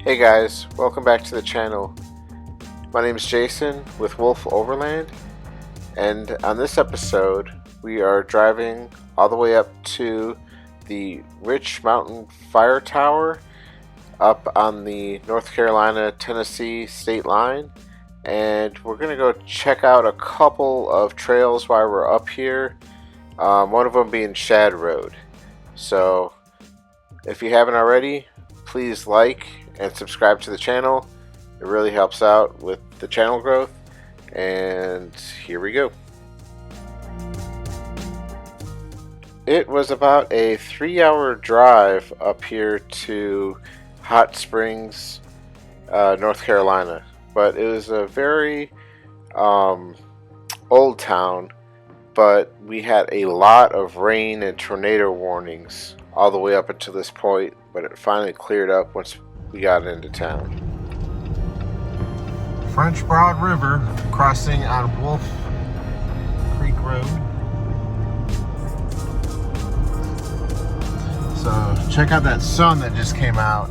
Hey guys, welcome back to the channel. My name is Jason with Wolf Overland, and on this episode we are driving all the way up to the Rich Mountain Firetower up on the North Carolina-Tennessee state line, and we're going to go check out a couple of trails while we're up here, one of them being SHAD Road. So if you haven't already, please like and subscribe to the channel. It really helps out with the channel growth. And here we go. It was about a 3-hour drive up here to Hot Springs, North Carolina, but it was a very old town, but we had a lot of rain and tornado warnings all the way up until this point, but it finally cleared up once we got into town. French Broad River crossing on Wolf Creek Road. So check out that sun that just came out.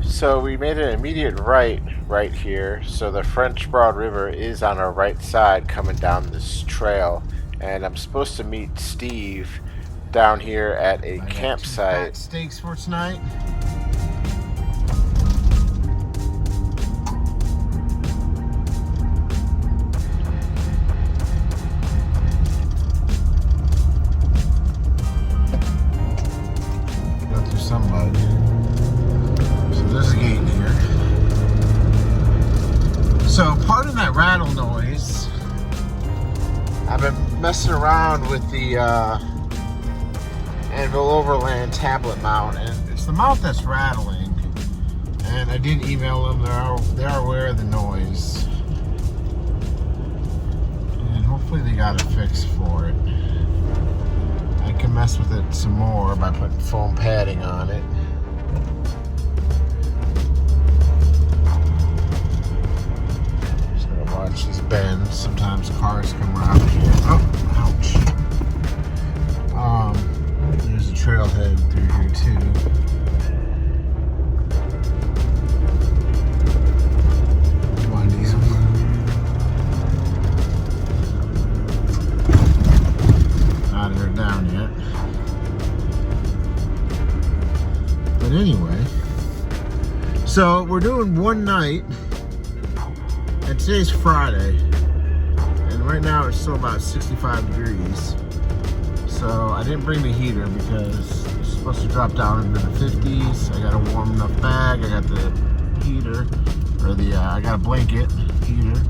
So we made an immediate right here. So the French Broad River is on our right side coming down this trail. And I'm supposed to meet Steve down here at a campsite. Steaks for tonight. Go through some mud. So there's a gate here. So pardon that rattle noise. I've been messing around with the Anvil Overland tablet mount, and it's the mount that's rattling. And I did email them; they are aware of the noise, and hopefully they got a fix for it. I can mess with it some more by putting foam padding on it. Watch these bends. Sometimes cars come around here. Oh, ouch. There's a trailhead through here too. Come on, Diesel. Not here down yet. But anyway, so we're doing one night. And today's Friday, and right now it's still about 65 degrees. So I didn't bring the heater because it's supposed to drop down into the 50s. I got a warm enough bag. I got the heater, or the I got a blanket heater.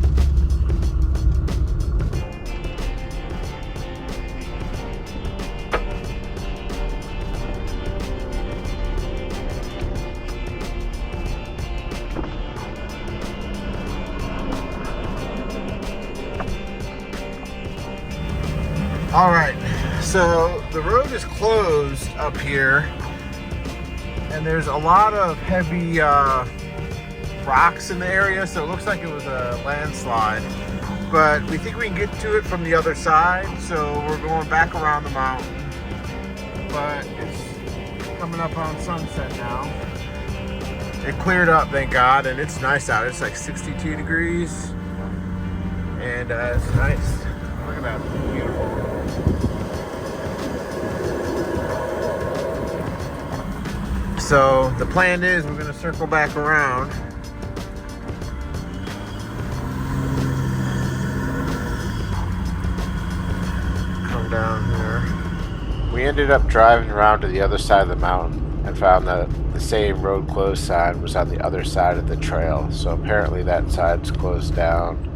Alright, so the road is closed up here, and there's a lot of heavy rocks in the area, so it looks like it was a landslide. But we think we can get to it from the other side, so we're going back around the mountain. But it's coming up on sunset now. It cleared up, thank God, and it's nice out. It's like 62 degrees, and it's nice. Look at that, beautiful. So the plan is we're going to circle back around. Come down here. We ended up driving around to the other side of the mountain and found that the same road closed sign was on the other side of the trail. So apparently that side's closed down.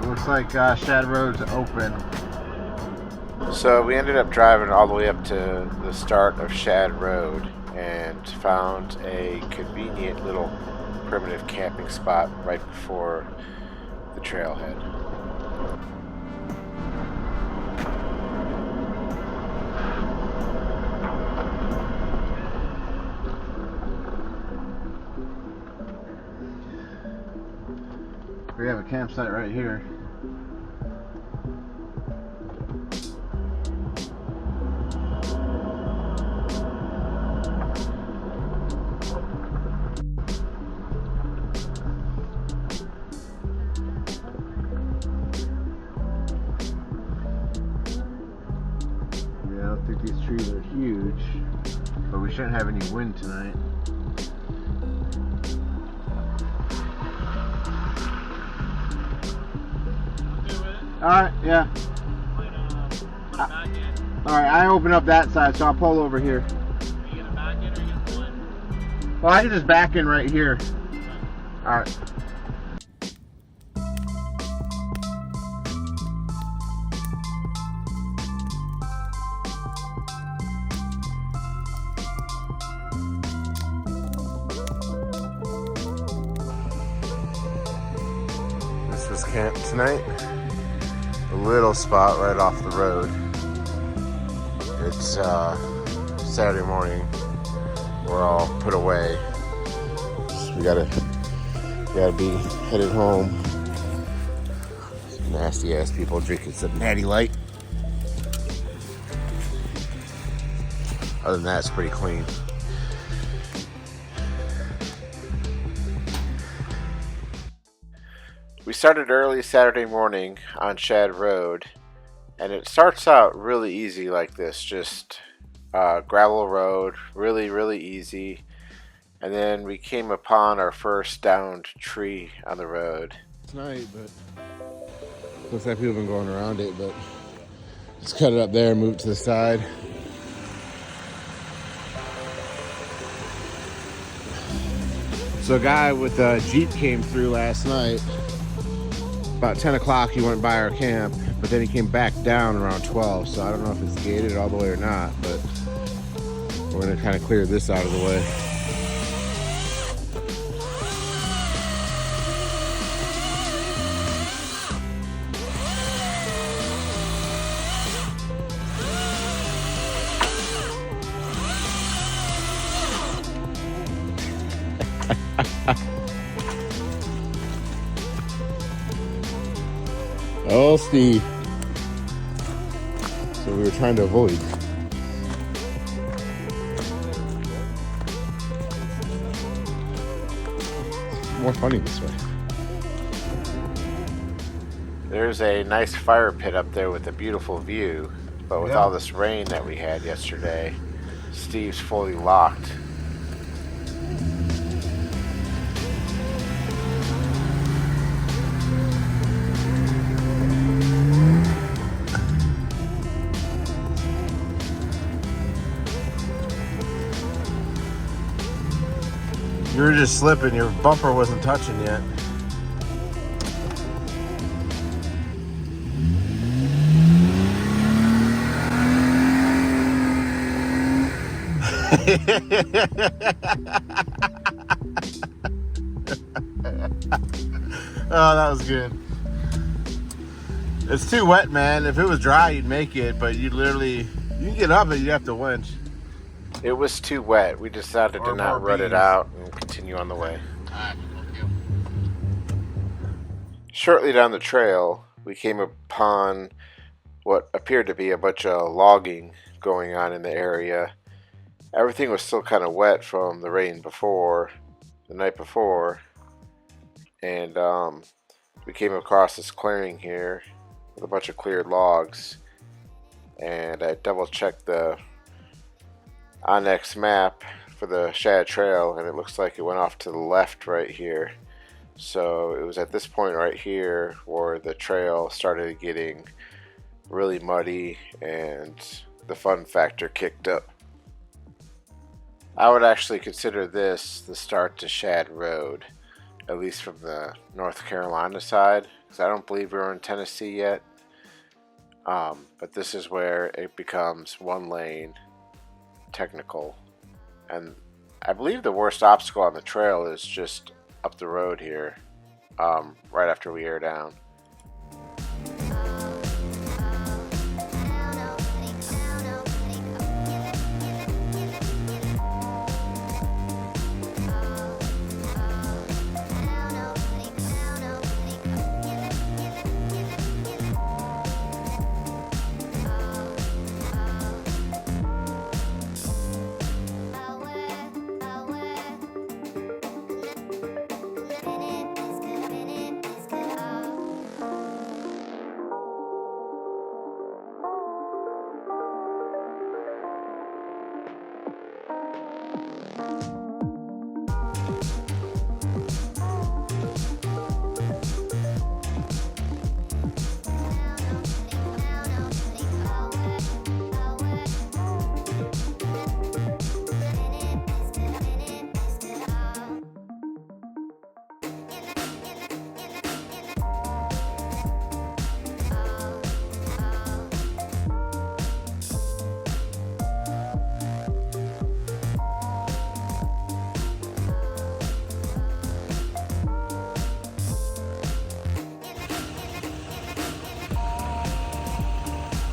Looks like SHAD Road's open. So we ended up driving all the way up to the start of SHAD Road and found a convenient little primitive camping spot right before the trailhead. We have a campsite right here. don't have any wind tonight. Alright, yeah. Alright, I open up that side, so I'll pull over here. Are you gonna back in or are you gonna pull in? Well, I can just back in right here. Alright. This is camp tonight. A little spot right off the road. It's Saturday morning. We're all put away. So we gotta be headed home. Some nasty ass people drinking some Natty Light. Other than that, it's pretty clean. We started early Saturday morning on SHAD Road, and it starts out really easy like this, just gravel road, really easy. And then we came upon our first downed tree on the road. It's night, but looks like people have been going around it, but just cut it up there and move it to the side. So a guy with a Jeep came through last night. About 10 o'clock he went by our camp, but then he came back down around 12, so I don't know if it's gated all the way or not, but we're gonna kind of clear this out of the way. Oh, Steve. So we were trying to avoid. It's more funny this way. There's a nice fire pit up there with a beautiful view, but with all this rain that we had yesterday, Steve's fully locked. You were just slipping, your bumper wasn't touching yet. Oh, that was good. It's too wet, man. If it was dry, you'd make it, but you can get up and you'd have to winch. It was too wet. We decided to not rut it out and continue on the way. Shortly down the trail, we came upon what appeared to be a bunch of logging going on in the area. Everything was still kind of wet from the rain before, the night before, and we came across this clearing here with a bunch of cleared logs, and I double checked the Onyx map for the SHAD trail, and it looks like it went off to the left right here. So it was at this point right here where the trail started getting really muddy and the fun factor kicked up. I would actually consider this the start to SHAD Road, at least from the North Carolina side, because I don't believe we're in Tennessee yet. But this is where it becomes one lane technical, and I believe the worst obstacle on the trail is just up the road here, right after we air down.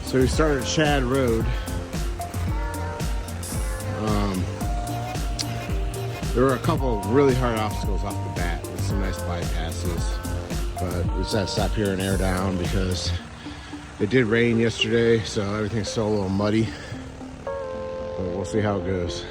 So we started at SHAD Road. There were a couple of really hard obstacles off the bat with some nice bypasses, but we decided to stop here and air down because it did rain yesterday, so everything's still a little muddy, but we'll see how it goes.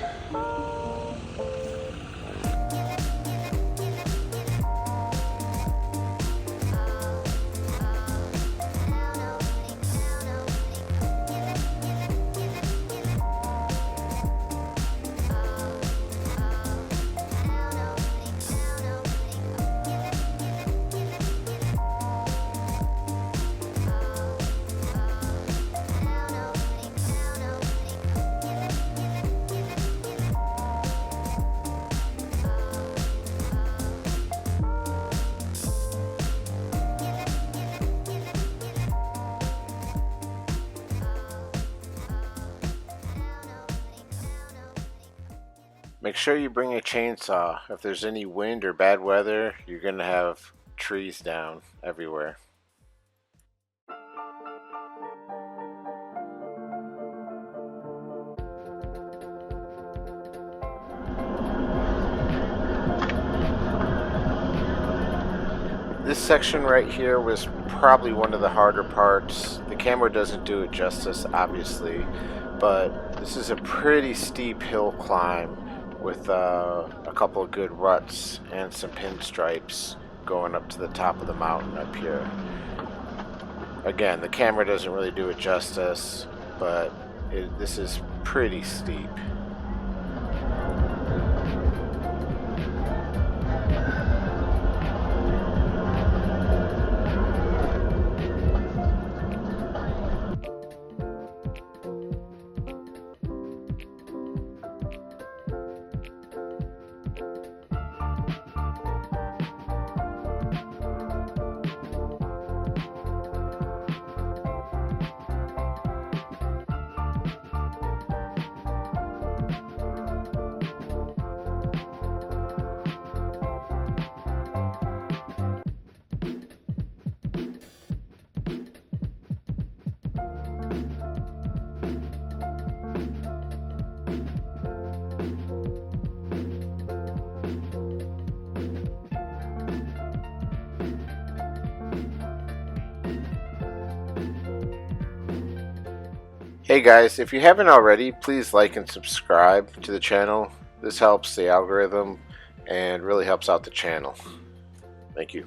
Make sure you bring a chainsaw. If there's any wind or bad weather, you're going to have trees down everywhere. This section right here was probably one of the harder parts. The camera doesn't do it justice, obviously, but this is a pretty steep hill climb with a couple of good ruts and some pinstripes going up to the top of the mountain up here. Again, the camera doesn't really do it justice, but this is pretty steep. Hey guys, if you haven't already, please like and subscribe to the channel. This helps the algorithm and really helps out the channel. Thank you.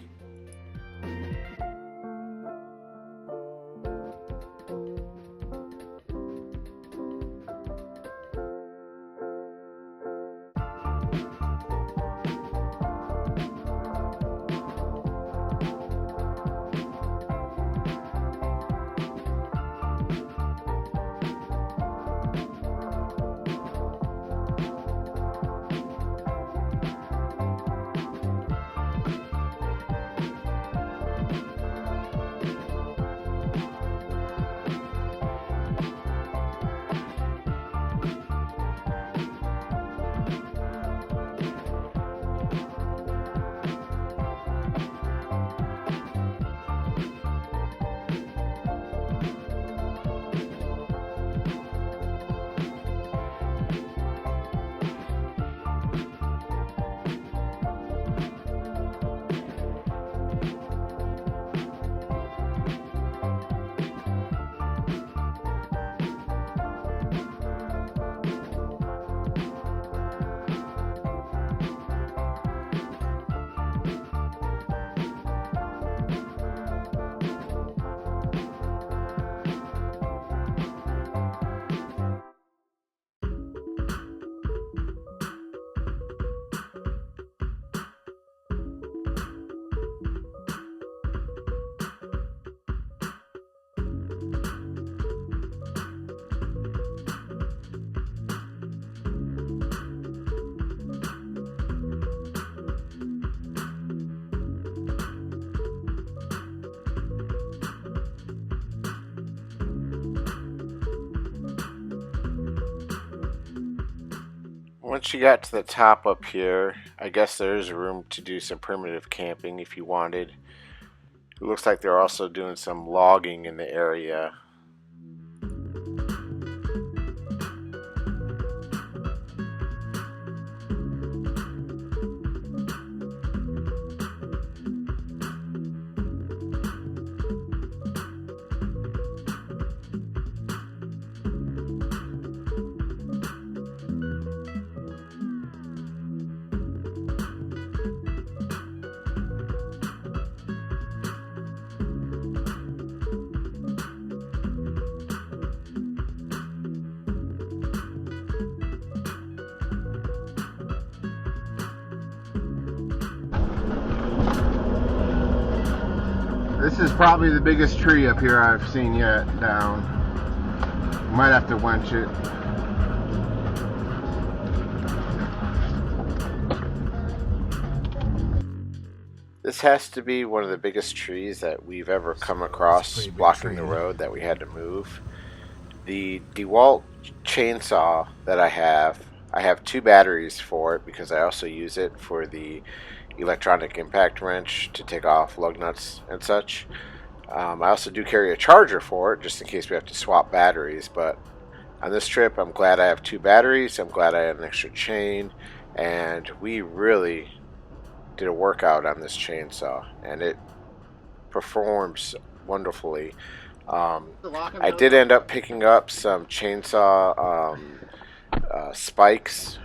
Once you got to the top up here, I guess there is room to do some primitive camping if you wanted. It looks like they're also doing some logging in the area. This is probably the biggest tree up here I've seen yet down. Might have to winch it. This has to be one of the biggest trees that we've ever come across blocking the road that we had to move. The Dewalt Chainsaw that I have 2 batteries for it because I also use it for the electronic impact wrench to take off lug nuts and such. I also do carry a charger for it just in case we have to swap batteries, but on this trip I'm glad I have 2 batteries. I'm glad I had an extra chain, and we really did a workout on this chainsaw and it performs wonderfully. I did end up picking up some chainsaw spikes,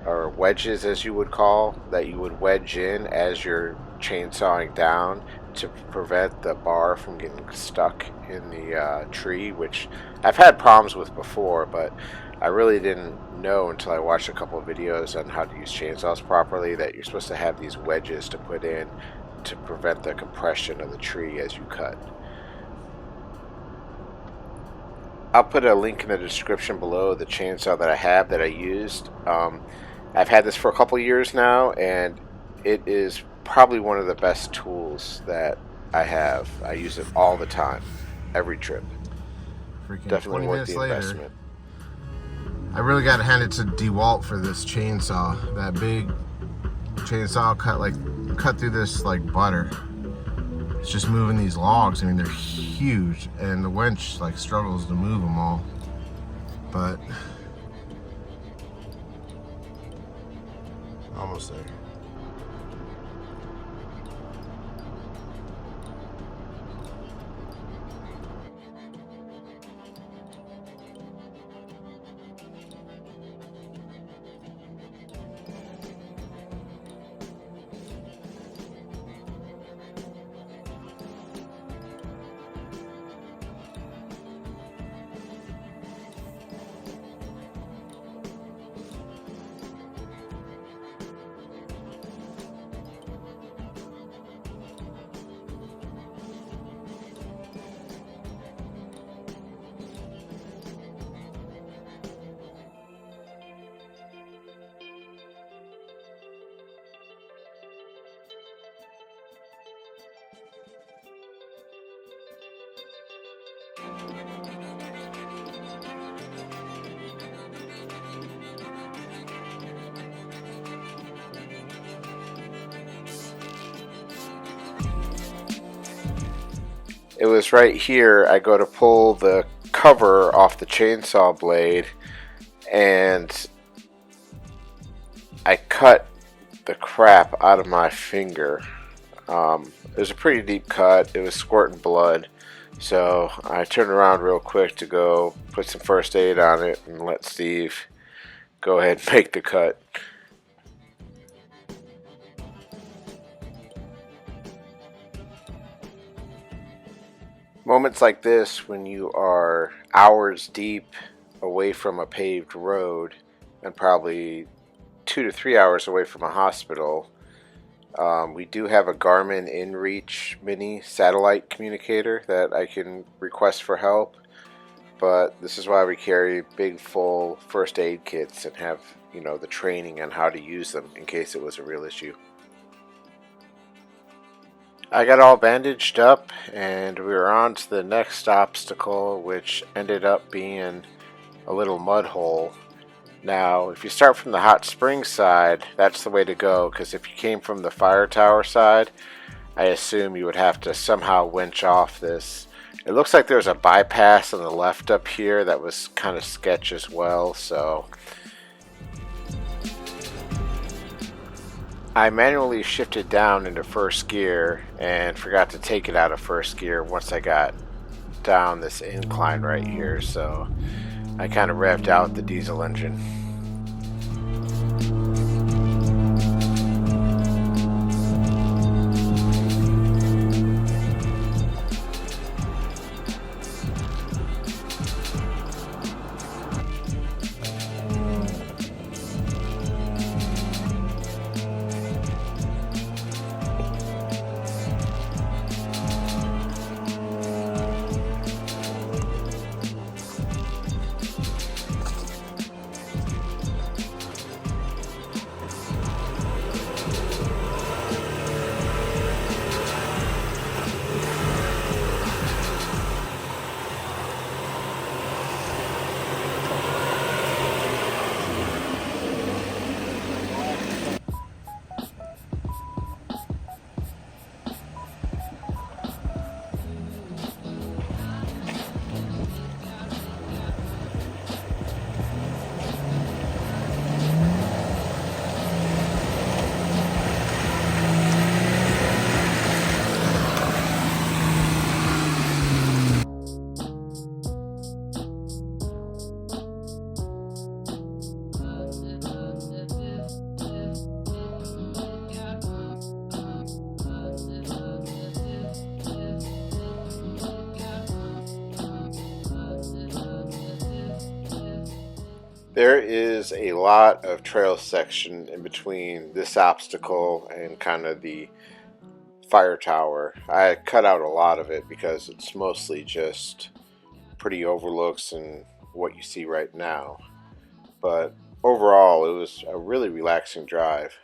or wedges as you would call, that you would wedge in as you're chainsawing down to prevent the bar from getting stuck in the tree, which I've had problems with before, but I really didn't know until I watched a couple of videos on how to use chainsaws properly that you're supposed to have these wedges to put in to prevent the compression of the tree as you cut. I'll put a link in the description below, the chainsaw that I have that I used. I've had this for a couple years now, and it is probably one of the best tools that I have. I use it all the time, every trip. Definitely worth the investment. I really got to hand it to Dewalt for this chainsaw. That big chainsaw cut through this like butter. It's just moving these logs. I mean, they're huge, and the winch like struggles to move them all. But almost there. It was right here. I go to pull the cover off the chainsaw blade, and I cut the crap out of my finger. It was a pretty deep cut. It was squirting blood. So I turned around real quick to go put some first aid on it and let Steve go ahead and make the cut. Moments like this, when you are hours deep away from a paved road and probably 2 to 3 hours away from a hospital, we do have a Garmin InReach mini satellite communicator that I can request for help, but this is why we carry big full first aid kits and have, you know, the training on how to use them in case it was a real issue. I got all bandaged up and we were on to the next obstacle, which ended up being a little mud hole. Now, if you start from the hot spring side, that's the way to go, because if you came from the Firetower side, I assume you would have to somehow winch off this. It looks like there's a bypass on the left up here that was kind of sketch as well, so I manually shifted down into first gear and forgot to take it out of first gear once I got down this incline right here, so I kind of revved out the diesel engine. There is a lot of trail section in between this obstacle and kind of the Firetower. I cut out a lot of it because it's mostly just pretty overlooks and what you see right now. But overall, it was a really relaxing drive.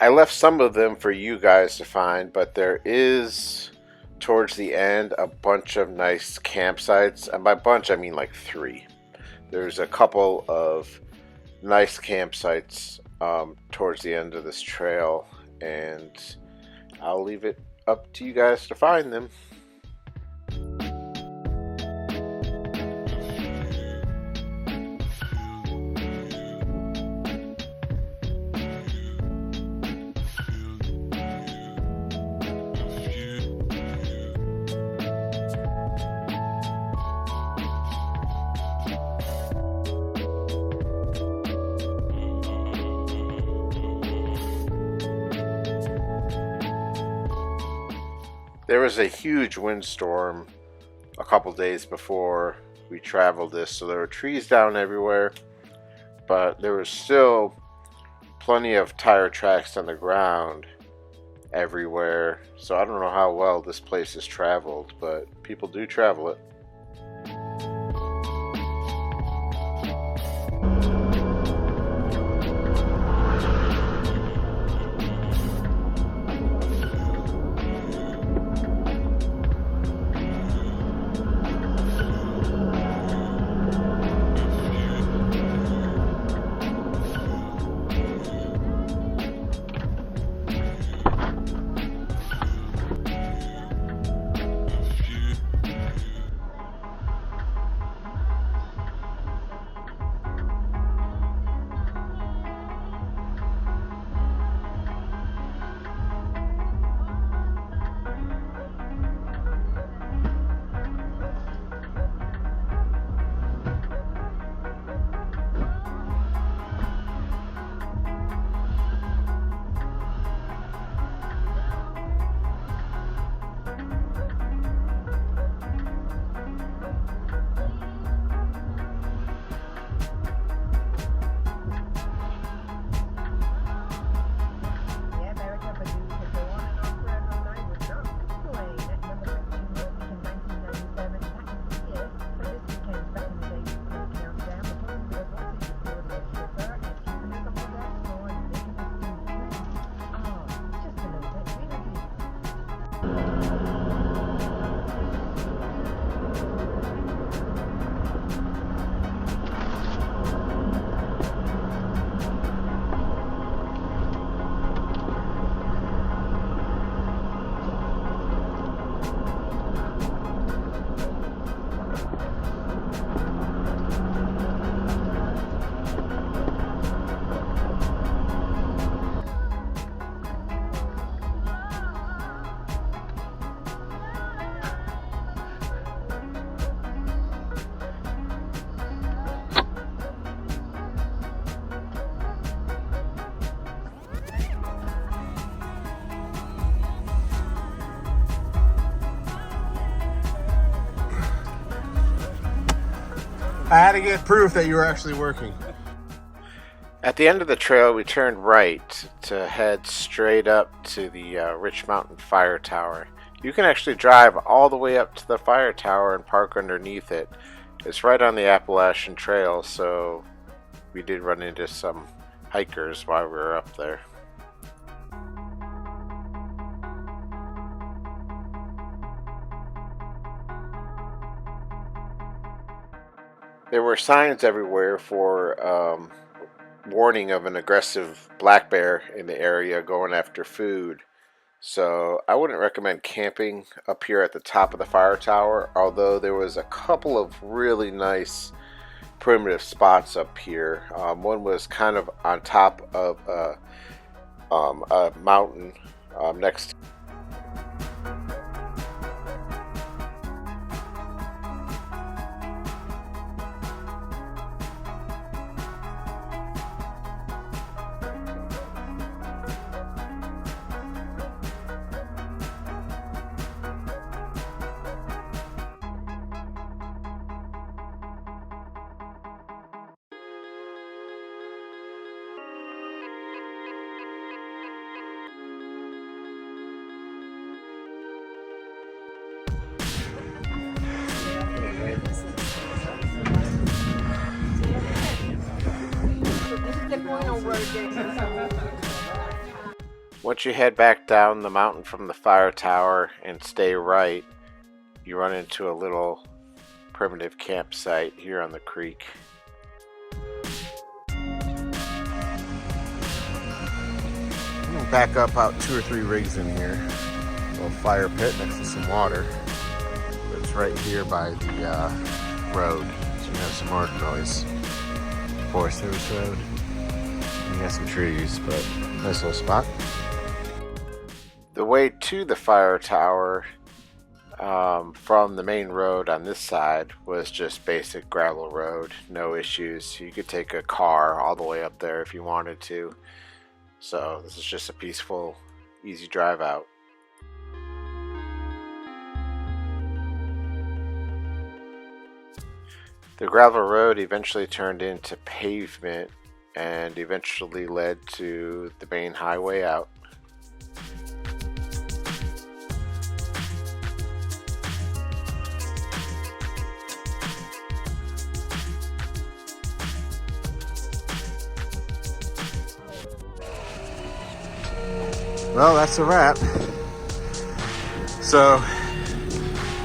I left some of them for you guys to find, but there is, towards the end, a bunch of nice campsites. And by bunch, I mean like 3. There's a couple of nice campsites towards the end of this trail, and I'll leave it up to you guys to find them. There was a huge windstorm a couple days before we traveled this, so there were trees down everywhere, but there was still plenty of tire tracks on the ground everywhere. So I don't know how well this place is traveled, but people do travel it. I had to get proof that you were actually working. At the end of the trail, we turned right to head straight up to the Rich Mountain Fire Tower. You can actually drive all the way up to the fire tower and park underneath it. It's right on the Appalachian Trail, so we did run into some hikers while we were up there. There were signs everywhere for warning of an aggressive black bear in the area going after food. So I wouldn't recommend camping up here at the top of the fire tower, although there was a couple of really nice primitive spots up here. One was kind of on top of a mountain next to Once you head back down the mountain from the fire tower and stay right, you run into a little primitive campsite here on the creek. I'm gonna back up out 2 or 3 rigs in here. A little fire pit next to some water. It's right here by the road, so you have some more noise. Forest Service Road. You got some trees, but nice little spot. The way to the fire tower from the main road on this side was just basic gravel road, no issues. You could take a car all the way up there if you wanted to. So this is just a peaceful, easy drive out. The gravel road eventually turned into pavement and eventually led to the main highway out. Well, that's a wrap. So,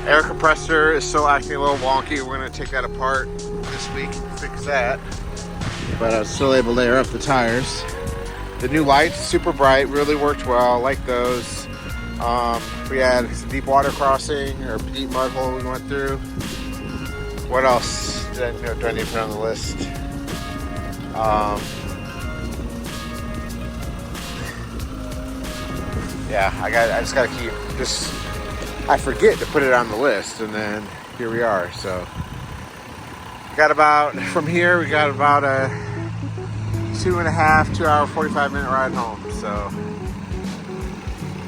air compressor is still acting a little wonky. We're going to take that apart this week and fix that. But I was still able to air up the tires. The new lights, super bright, really worked well. I like those. We had some deep water crossing or deep mud hole we went through. What else do I need to put on the list? Yeah, I just gotta keep I forget to put it on the list, and then here we are. So from here we got about a 2 hour 45 minute ride home. So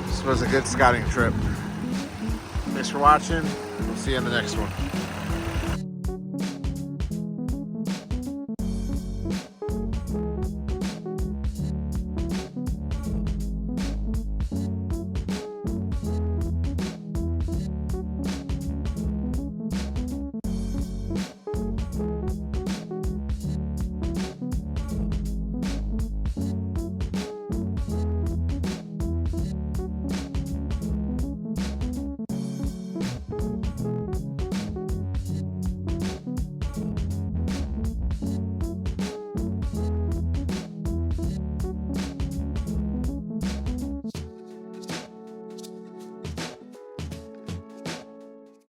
this was a good scouting trip. Thanks for watching. We'll see you in the next one.